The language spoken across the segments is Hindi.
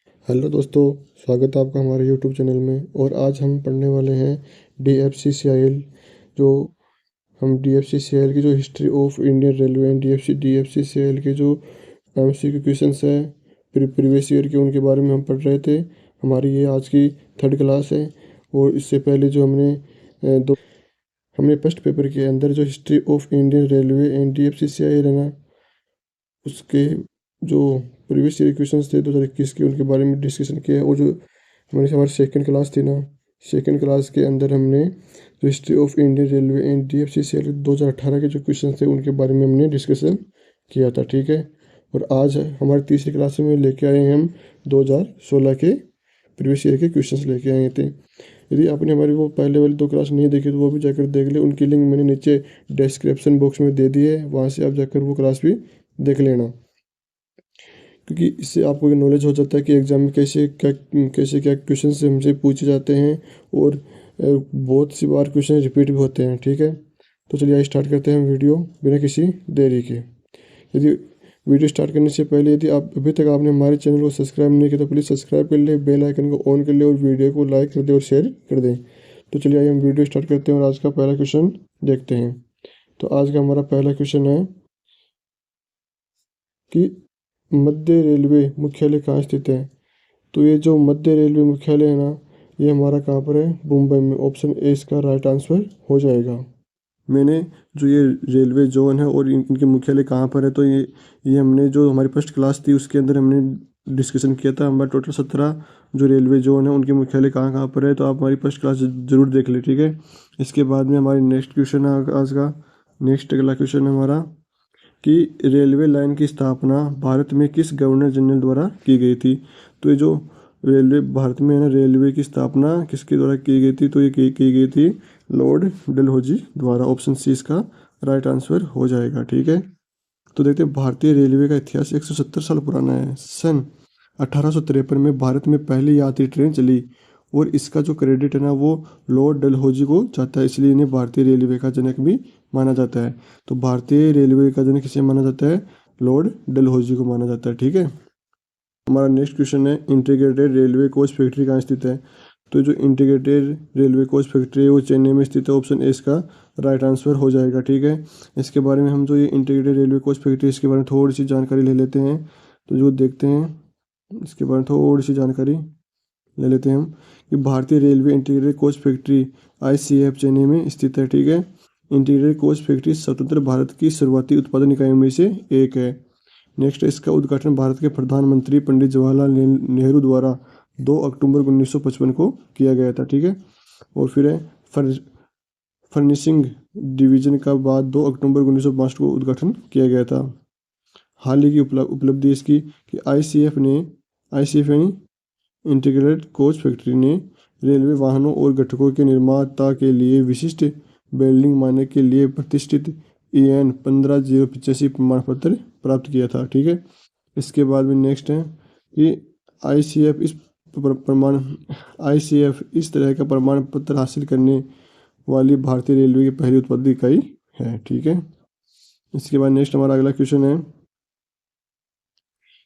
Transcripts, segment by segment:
हेलो दोस्तों, स्वागत है आपका हमारे यूट्यूब चैनल में। और आज हम पढ़ने वाले हैं DFCCIL। जो हम DFCCIL की जो history of Indian railway and DFCCIL के जो MCQ क्वेश्चंस है प्रीवियस ईयर के, उनके बारे में हम पढ़ रहे थे। हमारी ये आज की थर्ड क्लास है। और इससे पहले जो हमने फर्स्ट पेपर के अंदर जो history of Indian railway and DFCCIL है ना, उसके जो प्रीवियस ईयर क्वेश्चंस थे 2021 के, उनके बारे में डिस्कशन किया है। और जो हमारी सेकंड क्लास थी ना, सेकंड क्लास के अंदर हमने जो history of Indian railway and DFCCIL 2018 के जो क्वेश्चन थे उनके बारे में हमने डिस्कशन किया था, ठीक है। और आज हमारी तीसरी क्लास में लेके आए हैं हम 2016 के प्रीवियस ईयर के क्वेश्चंस लेके आए थे। यदि आपने हमारी वो पहले वाली दो क्लास नहीं देखी तो वो भी जाकर देख ले, उनकी लिंक मैंने नीचे डिस्क्रिप्शन बॉक्स में दे दी है, वहाँ से आप जाकर वो क्लास भी देख लेना। क्योंकि इससे आपको नॉलेज हो जाता है कि एग्ज़ाम में कैसे क्या क्वेश्चन से हमसे पूछे जाते हैं। और बहुत सी बार क्वेश्चन रिपीट भी होते हैं, ठीक है। तो चलिए स्टार्ट करते हैं हम वीडियो बिना किसी देरी के। यदि वीडियो स्टार्ट करने से पहले यदि आप अभी तक आपने हमारे चैनल को सब्सक्राइब नहीं किया तो प्लीज़ सब्सक्राइब कर ले, बेल आइकन को ऑन कर ले और वीडियो को लाइक कर दे और शेयर कर दें। तो चलिए आइए हम वीडियो स्टार्ट करते हैं और आज का पहला क्वेश्चन देखते हैं। तो आज का हमारा पहला क्वेश्चन है कि मध्य रेलवे मुख्यालय कहाँ स्थित है। तो ये जो मध्य रेलवे मुख्यालय है ना, ये हमारा कहाँ पर है, मुंबई में। ऑप्शन ए इसका राइट आंसर हो जाएगा। मैंने जो ये रेलवे जोन है और इनके मुख्यालय कहाँ पर है, तो ये हमने जो हमारी फर्स्ट क्लास थी उसके अंदर हमने डिस्कशन किया था। हमारा टोटल 17 जो रेलवे जोन है उनके मुख्यालय कहाँ कहाँ पर है, तो आप हमारी फर्स्ट क्लास जरूर देख ले, ठीक है। इसके बाद में हमारी नेक्स्ट क्वेश्चन है आज का। नेक्स्ट अगला क्वेश्चन है हमारा कि रेलवे लाइन की स्थापना भारत में किस गवर्नर जनरल द्वारा की गई थी। तो ये जो रेलवे भारत में है ना, रेलवे की स्थापना किसके द्वारा की गई थी, तो ये की गई थी लॉर्ड डलहौजी द्वारा। ऑप्शन सी इसका राइट आंसर हो जाएगा, ठीक है। तो देखते हैं, भारतीय रेलवे का इतिहास 170 साल पुराना है। सन 1853 में भारत में पहली यात्री ट्रेन चली और इसका जो क्रेडिट है ना वो लॉर्ड डलहौजी को जाता है, इसलिए इन्हें भारतीय रेलवे का जनक भी माना जाता है। तो भारतीय रेलवे का जनक किसे माना जाता है, लॉर्ड डलहौजी को माना जाता है, ठीक है। हमारा नेक्स्ट क्वेश्चन है, इंटीग्रेटेड रेलवे कोच फैक्ट्री कहाँ स्थित है। तो जो इंटीग्रेटेड रेलवे कोच फैक्ट्री है वो चेन्नई में स्थित है। ऑप्शन ए इसका राइट आंसर हो जाएगा, ठीक है। इसके बारे में हम जो ये इंटीग्रेटेड रेलवे कोच फैक्ट्री, इसके बारे में थोड़ी सी जानकारी ले लेते हैं। तो जो देखते हैं इसके बारे में थोड़ी सी जानकारी ले लेते हैं हम कि भारतीय railway integrated coach factory ICF Chennai में स्थित है, ठीक है। इंटीग्रेटेड कोच फैक्ट्री स्वतंत्र भारत की शुरुआती उत्पादन इकाइयों में से एक है। नेक्स्ट, इसका उद्घाटन भारत के प्रधानमंत्री पंडित जवाहरलाल नेहरू द्वारा 2 अक्टूबर 1955 को किया गया था, ठीक है। और फिर है फर्निशिंग डिवीजन का बाद 2 अक्टूबर 1962 को उद्घाटन किया गया था। हाल ही की उपलब्धि इसकी कि ICF यानी इंटीग्रेटेड कोच फैक्ट्री ने रेलवे वाहनों और घटकों के निर्माता के लिए विशिष्ट वेल्डिंग मानक के लिए प्रतिष्ठित EN 15085 प्रमाण पत्र प्राप्त किया था, ठीक है। इसके बाद में नेक्स्ट है कि ICF प्रमाण ICF इस तरह का प्रमाण पत्र हासिल करने वाली भारतीय रेलवे की पहली उत्पादित इकाई है, ठीक है। इसके बाद नेक्स्ट हमारा अगला क्वेश्चन है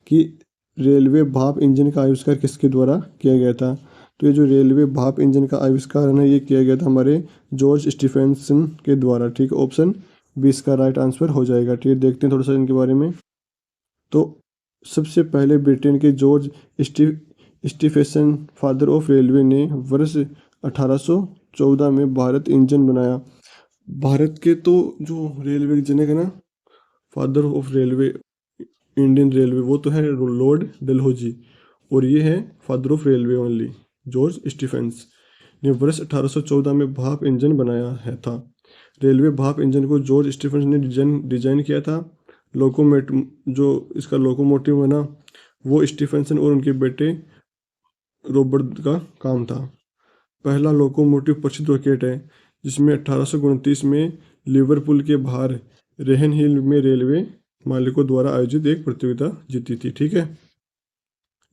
कि रेलवे भाप इंजन का आविष्कार किसके द्वारा किया गया था। तो ये जो रेलवे भाप इंजन का आविष्कार है ना, ये किया गया था हमारे जॉर्ज स्टीफेंसन के द्वारा, ठीक है। ऑप्शन बी इसका राइट आंसर हो जाएगा, ठीक है। देखते हैं थोड़ा सा इनके बारे में। तो सबसे पहले ब्रिटेन के George Stephenson, father of railway, ने वर्ष 1814 में भारत इंजन बनाया। भारत के तो जो रेलवे के जनक है ना, father of railway Indian railway, वो तो है लॉर्ड डलहौजी, और ये है father of railway only, George Stephens ने वर्ष 1814 में भाप इंजन बनाया है था। रेलवे भाप इंजन को जॉर्ज स्टीफेंस ने डिजाइन किया था। जो इसका लोकोमोटिव है ना, वो स्टीफेंसन और उनके बेटे रॉबर्ट का काम था। पहला लोकोमोटिव प्रसिद्ध रॉकेट है जिसमें 1829 में लिवरपूल के बाहर रेहन हिल में रेलवे मालिकों द्वारा आयोजित एक प्रतियोगिता जीती थी, ठीक है।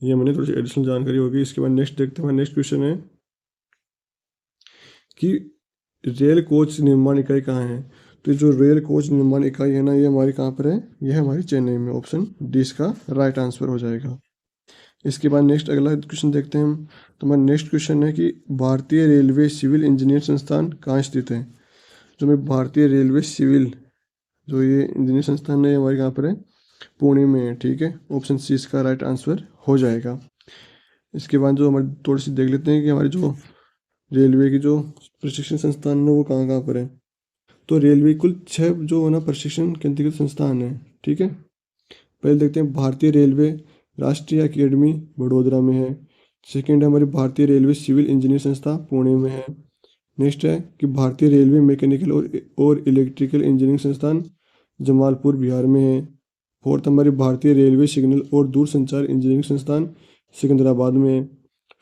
ये मैंने थोड़ी सी एडिशनल जानकारी होगी। इसके बाद नेक्स्ट देखते हैं, नेक्स्ट क्वेश्चन है कि रेल कोच निर्माण इकाई कहाँ है। तो जो रेल कोच निर्माण इकाई है ना, ये हमारी कहाँ पर है, ये है हमारी चेन्नई में। ऑप्शन डी इसका राइट आंसर हो जाएगा। इसके बाद नेक्स्ट अगला क्वेश्चन देखते हैं हम। तो हमारा नेक्स्ट क्वेश्चन है कि भारतीय रेलवे सिविल इंजीनियर संस्थान कहाँ स्थित है। जो हमें भारतीय रेलवे सिविल जो ये इंजीनियर संस्थान है, हमारे कहाँ पर है, पुणे में है। ठीक है, ऑप्शन सी इसका राइट आंसर हो जाएगा। इसके बाद जो हमारे थोड़ी सी देख लेते हैं कि हमारे जो रेलवे की जो प्रशिक्षण संस्थान है वो कहाँ कहाँ पर है। तो रेलवे कुल 6 जो है ना प्रशिक्षण केंद्रीकृत संस्थान है। ठीक है, पहले देखते हैं भारतीय रेलवे राष्ट्रीय अकेडमी वडोदरा में है। सेकेंड है हमारी भारतीय रेलवे सिविल इंजीनियर संस्था पुणे में है। नेक्स्ट है कि भारतीय रेलवे मैकेनिकल और इलेक्ट्रिकल इंजीनियरिंग संस्थान जमालपुर बिहार में है। फोर्थ हमारी भारतीय रेलवे सिग्नल और दूरसंचार इंजीनियरिंग संस्थान सिकंदराबाद में है।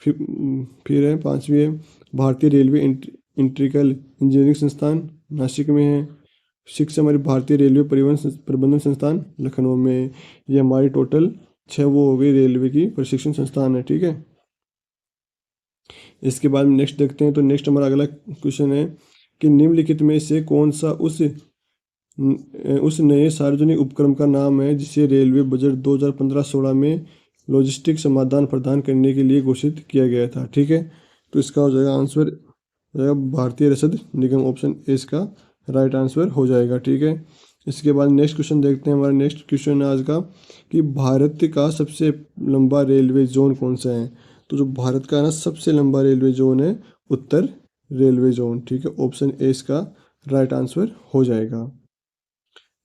फिर है पांचवी है भारतीय रेलवे इंट्रिकल इंजीनियरिंग संस्थान नासिक में है। सिक्स हमारी भारतीय रेलवे परिवहन प्रबंधन संस्थान लखनऊ में है। ये हमारी टोटल 6 वो हो गई रेलवे की प्रशिक्षण संस्थान है। ठीक है, इसके बाद नेक्स्ट देखते हैं। तो नेक्स्ट हमारा अगला क्वेश्चन है कि निम्नलिखित में से कौन सा उस नए सार्वजनिक उपक्रम का नाम है जिसे रेलवे बजट 2015-16 में लॉजिस्टिक समाधान प्रदान करने के लिए घोषित किया गया था। ठीक है, तो इसका हो जाएगा आंसर हो जाएगा भारतीय रसद निगम, ऑप्शन ए इसका राइट आंसर हो जाएगा। ठीक है, इसके बाद नेक्स्ट क्वेश्चन देखते हैं। हमारा नेक्स्ट क्वेश्चन है आज का कि भारत का सबसे लंबा रेलवे जोन कौन सा है। तो जो भारत का ना सबसे लंबा रेलवे जोन है उत्तर रेलवे जोन। ठीक है, ऑप्शन ए इसका राइट आंसर हो जाएगा।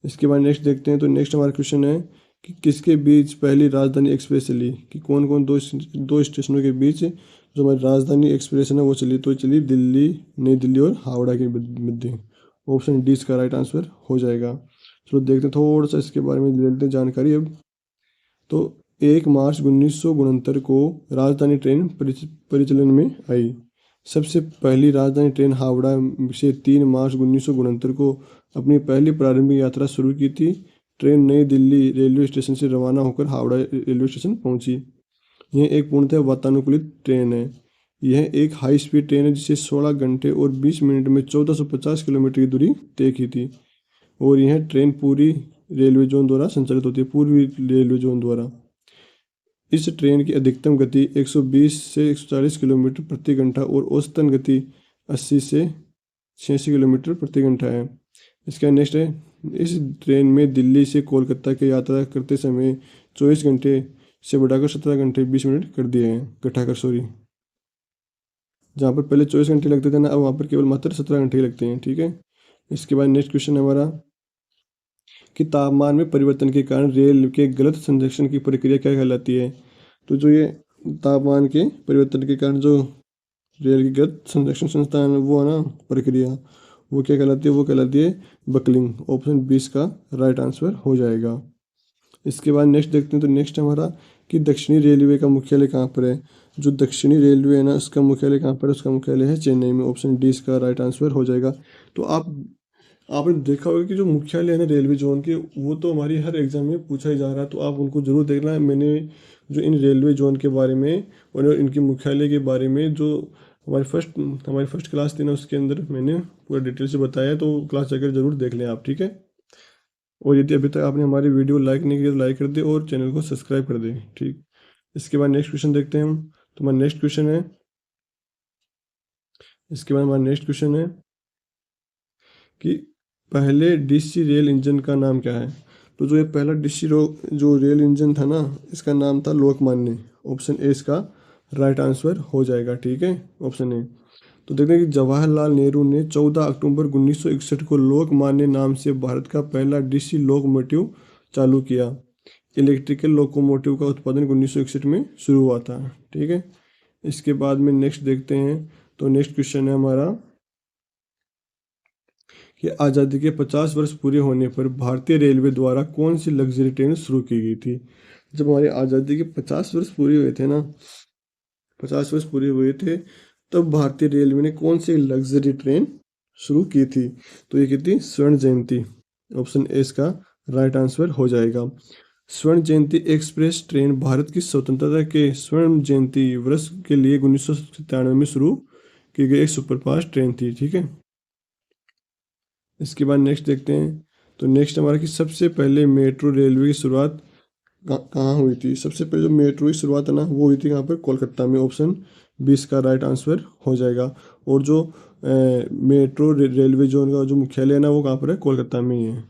इसके बाद नेक्स्ट देखते हैं। तो नेक्स्ट हमारा क्वेश्चन है कि किसके बीच पहली राजधानी एक्सप्रेस चली, कि कौन कौन दो स्टेशनों के बीच जो हमारी राजधानी एक्सप्रेस है ना वो चली। तो चली दिल्ली, नई दिल्ली और हावड़ा के मध्य। ऑप्शन डी इसका राइट आंसर हो जाएगा। चलो देखते हैं थोड़ा सा इसके बारे में ले लेते हैं जानकारी अब। तो 1 मार्च 1969 को राजधानी ट्रेन परिचालन में आई। सबसे पहली राजधानी ट्रेन हावड़ा से 3 मार्च 1969 को अपनी पहली प्रारंभिक यात्रा शुरू की थी। ट्रेन नई दिल्ली रेलवे स्टेशन से रवाना होकर हावड़ा रेलवे स्टेशन पहुंची। यह एक पूर्णतः वातानुकूलित ट्रेन है। यह एक हाई स्पीड ट्रेन है जिसे 16 घंटे और 20 मिनट में 1450 किलोमीटर की दूरी तय की थी। और यह ट्रेन पूरी रेलवे जोन द्वारा संचालित होती है, पूर्वी रेलवे जोन द्वारा। इस ट्रेन की अधिकतम गति 120 से 140 किलोमीटर प्रति घंटा और औसतन गति 80 से 86 किलोमीटर प्रति घंटा है। इसका नेक्स्ट है, इस ट्रेन में दिल्ली से कोलकाता की यात्रा करते समय 24 घंटे से बढ़ाकर 17 घंटे 20 मिनट कर दिए हैं, घटाकर सॉरी। जहाँ पर पहले 24 घंटे लगते थे ना, अब वहाँ पर केवल मात्र 17 घंटे ही लगते हैं। ठीक है, इसके बाद नेक्स्ट क्वेश्चन है हमारा कि तापमान में परिवर्तन के कारण रेल के गलत संरक्षण की प्रक्रिया क्या कहलाती है। तो जो ये तापमान के परिवर्तन के कारण जो रेल की गलत संरक्षण संस्थान वो है ना प्रक्रिया, वो क्या कहलाती है, वो कहलाती है बकलिंग। ऑप्शन 20 का राइट आंसर हो जाएगा। इसके बाद नेक्स्ट देखते हैं। तो नेक्स्ट हमारा कि दक्षिणी रेलवे का मुख्यालय कहाँ पर है। जो दक्षिणी रेलवे है ना उसका मुख्यालय कहाँ पर है, उसका मुख्यालय है चेन्नई में। ऑप्शन डी इसका राइट आंसर हो जाएगा। तो आपने देखा होगा कि जो मुख्यालय है ना रेलवे जोन के, वो तो हमारी हर एग्जाम में पूछा ही जा रहा है, तो आप उनको जरूर देखना। मैंने जो इन रेलवे जोन के बारे में और इनके मुख्यालय के बारे में जो हमारी फर्स्ट क्लास थी ना उसके अंदर मैंने पूरा डिटेल से बताया, तो क्लास जाकर जरूर देख लें आप। ठीक है, और यदि अभी तक आपने हमारी वीडियो लाइक नहीं किया तो लाइक कर दे और चैनल को सब्सक्राइब कर दें। ठीक, इसके बाद नेक्स्ट क्वेश्चन देखते हैं हम। तो हमारा नेक्स्ट क्वेश्चन है, इसके बाद हमारा नेक्स्ट क्वेश्चन है कि पहले डीसी रेल इंजन का नाम क्या है। तो जो ये पहला जो रेल इंजन था ना इसका नाम था लोकमान्य। ऑप्शन ए इसका राइट आंसर हो जाएगा। ठीक है, ऑप्शन ए। तो देखते हैं कि जवाहरलाल नेहरू ने 14 अक्टूबर 1961 को लोकमान्य नाम से भारत का पहला डीसी लोकोमोटिव चालू किया। इलेक्ट्रिकल लोकोमोटिव का उत्पादन 1961 में शुरू हुआ था। ठीक है, इसके बाद में नेक्स्ट देखते हैं। तो नेक्स्ट क्वेश्चन है हमारा कि आज़ादी के 50 वर्ष पूरे होने पर भारतीय रेलवे द्वारा कौन सी लग्जरी ट्रेन शुरू की गई थी। जब हमारी आज़ादी के 50 वर्ष पूरे हुए थे ना, 50 वर्ष पूरे हुए थे, तब भारतीय रेलवे ने कौन सी लग्जरी ट्रेन शुरू की थी। तो ये की थी स्वर्ण जयंती। ऑप्शन ए इसका राइट आंसर हो जाएगा। स्वर्ण जयंती एक्सप्रेस ट्रेन भारत की स्वतंत्रता के स्वर्ण जयंती वर्ष के लिए 1997 में शुरू की गई एक सुपरफास्ट ट्रेन थी। ठीक है, इसके बाद नेक्स्ट देखते हैं। तो नेक्स्ट हमारा कि सबसे पहले मेट्रो रेलवे की शुरुआत कहाँ हुई थी? सबसे पहले जो मेट्रो की शुरुआत है ना वो हुई थी कहाँ पर? कोलकाता में। ऑप्शन 20 का राइट आंसर हो जाएगा। और जो मेट्रो रेलवे जोन का जो मुख्यालय है ना वो कहाँ पर है? कोलकाता में ही है।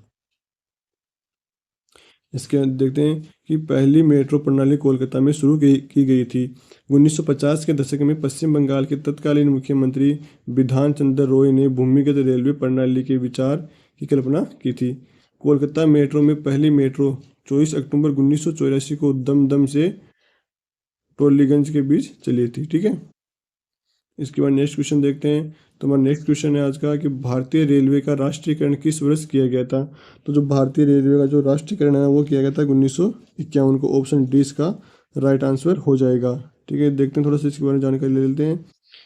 इसके बाद देखते हैं कि पहली मेट्रो प्रणाली कोलकाता में शुरू की गई थी। 1950 के दशक में पश्चिम बंगाल के तत्कालीन मुख्यमंत्री बिधान चंद्र रॉय ने भूमिगत रेलवे प्रणाली के विचार की कल्पना की थी। कोलकाता मेट्रो में पहली मेट्रो 24 अक्टूबर 1984 को दमदम से टोलीगंज के बीच चली थी। ठीक है। इसके बाद नेक्स्ट क्वेश्चन देखते हैं। तो हमारा नेक्स्ट क्वेश्चन है आज का कि भारतीय रेलवे का राष्ट्रीयकरण किस वर्ष किया गया था? तो जो भारतीय रेलवे का जो राष्ट्रीयकरण है वो किया गया था 1951 को। ऑप्शन डी इसका राइट आंसर हो जाएगा। ठीक है, देखते हैं थोड़ा सा इसके बारे में जानकारी ले लेते हैं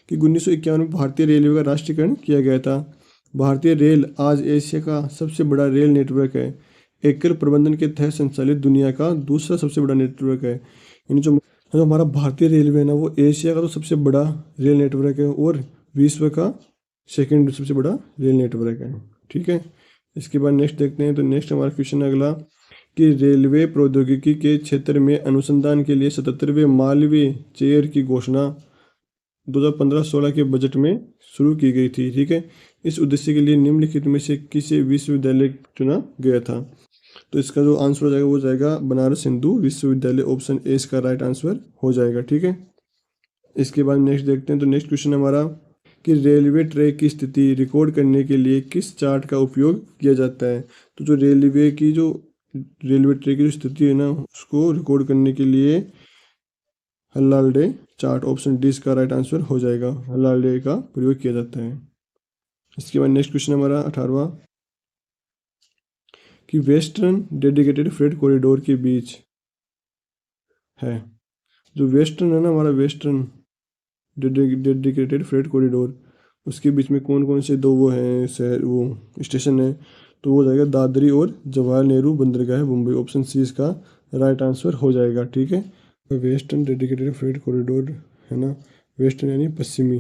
कि 1951 में भारतीय रेलवे का राष्ट्रीयकरण किया गया था। भारतीय रेल आज एशिया का सबसे बड़ा रेल नेटवर्क है। एकल प्रबंधन के तहत संचालित दुनिया का दूसरा सबसे बड़ा नेटवर्क है। यानी जो हमारा भारतीय रेलवे है ना वो एशिया का तो सबसे बड़ा रेल नेटवर्क है और विश्व का सेकंड सबसे बड़ा रेल नेटवर्क है। ठीक है। इसके बाद नेक्स्ट देखते हैं। तो नेक्स्ट हमारा क्वेश्चन अगला कि रेलवे प्रौद्योगिकी के क्षेत्र में अनुसंधान के लिए 77वें मालवीय चेयर की घोषणा 2015-16 के बजट में शुरू की गई थी। ठीक है। इस उद्देश्य के लिए निम्नलिखित में से किसे विश्वविद्यालय चुना गया था? तो इसका जो आंसर हो जाएगा वो जाएगा बनारस हिंदू विश्वविद्यालय। ऑप्शन ए इसका राइट आंसर हो जाएगा। ठीक है। इसके बाद नेक्स्ट देखते हैं। तो नेक्स्ट क्वेश्चन हमारा कि रेलवे ट्रैक की स्थिति रिकॉर्ड करने के लिए किस चार्ट का उपयोग किया जाता है? तो जो रेलवे ट्रैक की जो स्थिति है ना उसको रिकॉर्ड करने के लिए हल्लाडे चार्ट, ऑप्शन डी इसका राइट आंसर हो जाएगा। हल्लाडे का प्रयोग किया जाता है। इसके बाद नेक्स्ट क्वेश्चन हमारा 18वां कि वेस्टर्न डेडिकेटेड फ्रेट कॉरिडोर के बीच है। जो वेस्टर्न है ना हमारा वेस्टर्न डेडिकेटेड फ्रेट कॉरिडोर उसके बीच में कौन कौन से दो वो हैं शहर वो स्टेशन है? तो वो हो जाएगा दादरी और जवाहर नेहरू बंदरगाह मुंबई। ऑप्शन सी इसका राइट आंसर हो जाएगा। ठीक है। वेस्टर्न डेडिकेटेड फ्रेट कॉरिडोर है ना, वेस्टर्न यानी पश्चिमी,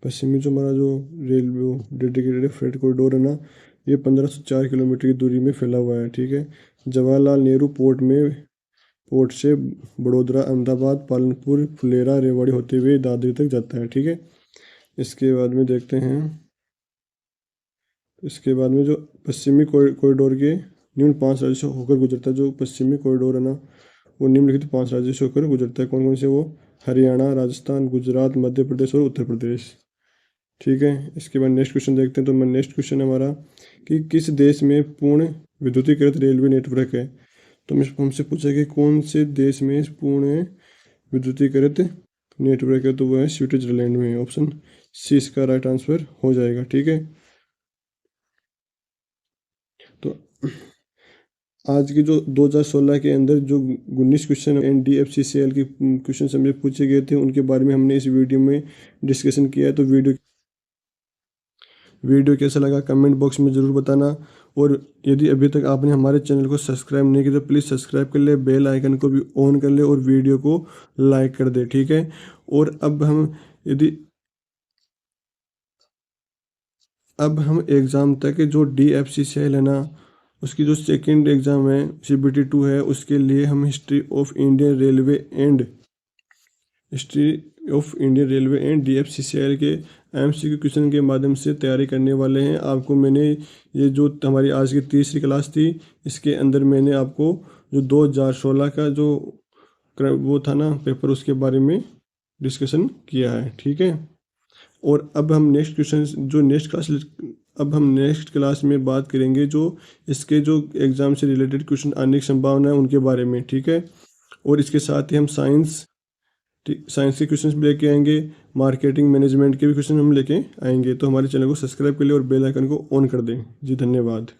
पश्चिमी जो हमारा जो रेलवे डेडिकेटेड फ्रेट कॉरिडोर है ना ये 1504 किलोमीटर की दूरी में फैला हुआ है। ठीक है। जवाहरलाल नेहरू पोर्ट से बड़ोदरा, अहमदाबाद, पालनपुर, फुलेरा, रेवाड़ी होते हुए दादरी तक जाता है। ठीक है। इसके बाद में देखते हैं। इसके बाद में जो पश्चिमी कॉरिडोर के निम्न 5 राज्यों से होकर गुजरता है, जो पश्चिमी कॉरिडोर है ना वो निम्नलिखित 5 राज्यों से होकर गुजरता है। कौन कौन से वो? हरियाणा, राजस्थान, गुजरात, मध्य प्रदेश और उत्तर प्रदेश। ठीक है। इसके बाद नेक्स्ट क्वेश्चन देखते हैं। तो नेक्स्ट क्वेश्चन हमारा कि किस देश में पूर्ण विद्युतीकृत रेलवे नेटवर्क है? तो हमसे पूछा कि कौन से देश में पूर्ण विद्युतीकृत नेटवर्क है? तो वो है स्विट्जरलैंड में। ऑप्शन सी इसका राइट आंसर हो जाएगा। ठीक है। तो आज की जो 2016 के अंदर जो 19 क्वेश्चन NDFCCL के क्वेश्चन हमसे पूछे गए थे उनके बारे में हमने इस वीडियो में डिस्कशन किया है। तो वीडियो कैसा लगा कमेंट बॉक्स में ज़रूर बताना। और यदि अभी तक आपने हमारे चैनल को सब्सक्राइब नहीं किया तो प्लीज़ सब्सक्राइब कर ले, बेल आइकन को भी ऑन कर ले और वीडियो को लाइक कर दे। ठीक है। और अब हम एग्ज़ाम तक जो DFCCL है ना उसकी जो सेकंड एग्ज़ाम है CBT2 है उसके लिए हम history of Indian railway and DFCCL के MCQ क्वेश्चन के माध्यम से तैयारी करने वाले हैं। आपको मैंने ये जो हमारी आज की तीसरी क्लास थी इसके अंदर मैंने आपको जो 2016 का जो वो था ना पेपर उसके बारे में डिस्कशन किया है। ठीक है। और अब हम नेक्स्ट क्लास में बात करेंगे जो इसके जो एग्ज़ाम से रिलेटेड क्वेश्चन आने की संभावना है उनके बारे में। ठीक है। और इसके साथ ही हम साइंस के क्वेश्चंस भी लेके आएंगे, मार्केटिंग मैनेजमेंट के भी क्वेश्चन हम लेके आएंगे। तो हमारे चैनल को सब्सक्राइब कर ले और बेल आइकन को ऑन कर दें। जी धन्यवाद।